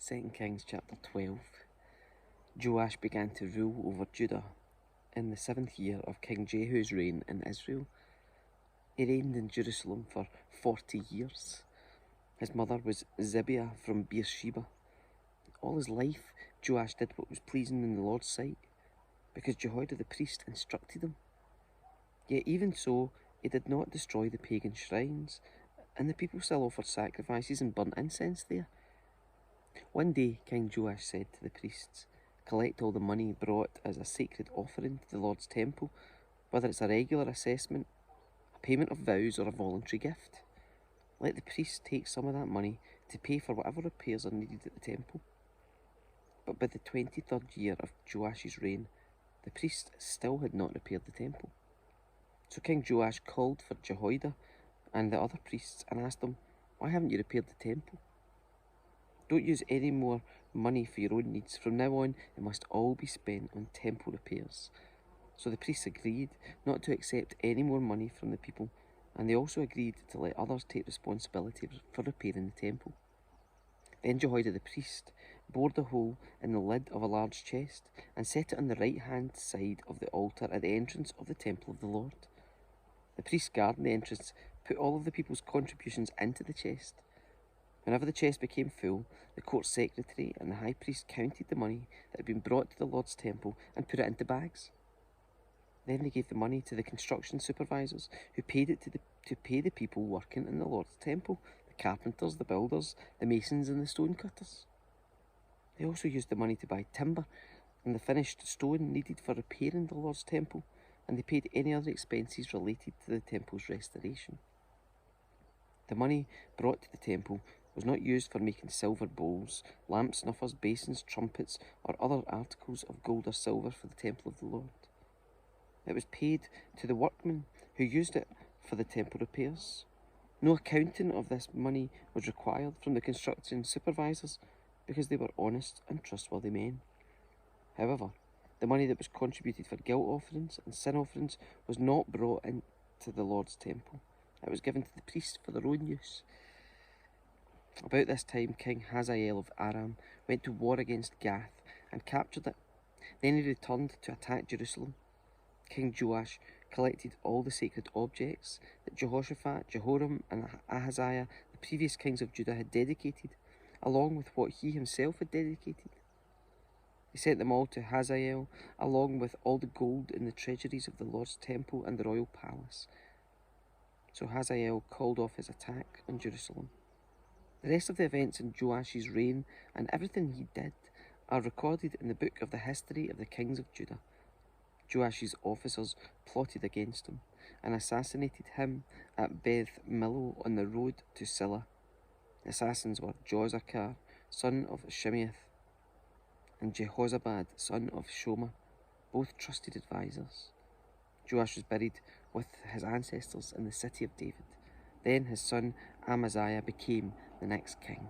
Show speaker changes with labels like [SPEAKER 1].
[SPEAKER 1] 2 Kings chapter 12. Joash began to rule over Judah in the 7th year of King Jehu's reign in Israel. He reigned in Jerusalem for 40 years. His mother was Zibiah from Beersheba. All his life, Joash did what was pleasing in the Lord's sight, because Jehoiada the priest instructed him. Yet even so, he did not destroy the pagan shrines, and the people still offered sacrifices and burnt incense there. One day King Joash said to the priests, "Collect all the money brought as a sacred offering to the Lord's temple, whether it's a regular assessment, a payment of vows, or a voluntary gift. Let the priests take some of that money to pay for whatever repairs are needed at the temple." But by the 23rd year of Joash's reign, the priests still had not repaired the temple. So King Joash called for Jehoiada and the other priests and asked them, "Why haven't you repaired the temple? Don't use any more money for your own needs. From now on, it must all be spent on temple repairs." So the priests agreed not to accept any more money from the people, and they also agreed to let others take responsibility for repairing the temple. Then Jehoiada the priest bored a hole in the lid of a large chest and set it on the right-hand side of the altar at the entrance of the temple of the Lord. The priest guarding the entrance put all of the people's contributions into the chest. Whenever the chest became full, the court secretary and the high priest counted the money that had been brought to the Lord's temple and put it into bags. Then they gave the money to the construction supervisors, who paid it to pay the people working in the Lord's temple, the carpenters, the builders, the masons and the stone cutters. They also used the money to buy timber and the finished stone needed for repairing the Lord's temple, and they paid any other expenses related to the temple's restoration. The money brought to the temple was not used for making silver bowls, lamp snuffers, basins, trumpets, or other articles of gold or silver for the temple of the Lord. It was paid to the workmen who used it for the temple repairs. No accounting of this money was required from the construction supervisors because they were honest and trustworthy men. However, the money that was contributed for guilt offerings and sin offerings was not brought into the Lord's temple. It was given to the priests for their own use. About this time, King Hazael of Aram went to war against Gath and captured it. Then he returned to attack Jerusalem. King Joash collected all the sacred objects that Jehoshaphat, Jehoram, and Ahaziah, the previous kings of Judah, had dedicated, along with what he himself had dedicated. He sent them all to Hazael, along with all the gold in the treasuries of the Lord's temple and the royal palace. So Hazael called off his attack on Jerusalem. The rest of the events in Joash's reign and everything he did are recorded in the book of the history of the kings of Judah. Joash's officers plotted against him and assassinated him at Beth Millo on the road to Silla. The assassins were Jozachar, son of Shimeath, and Jehozabad, son of Shoma, both trusted advisors. Joash was buried with his ancestors in the city of David. Then his son Amaziah became the next king.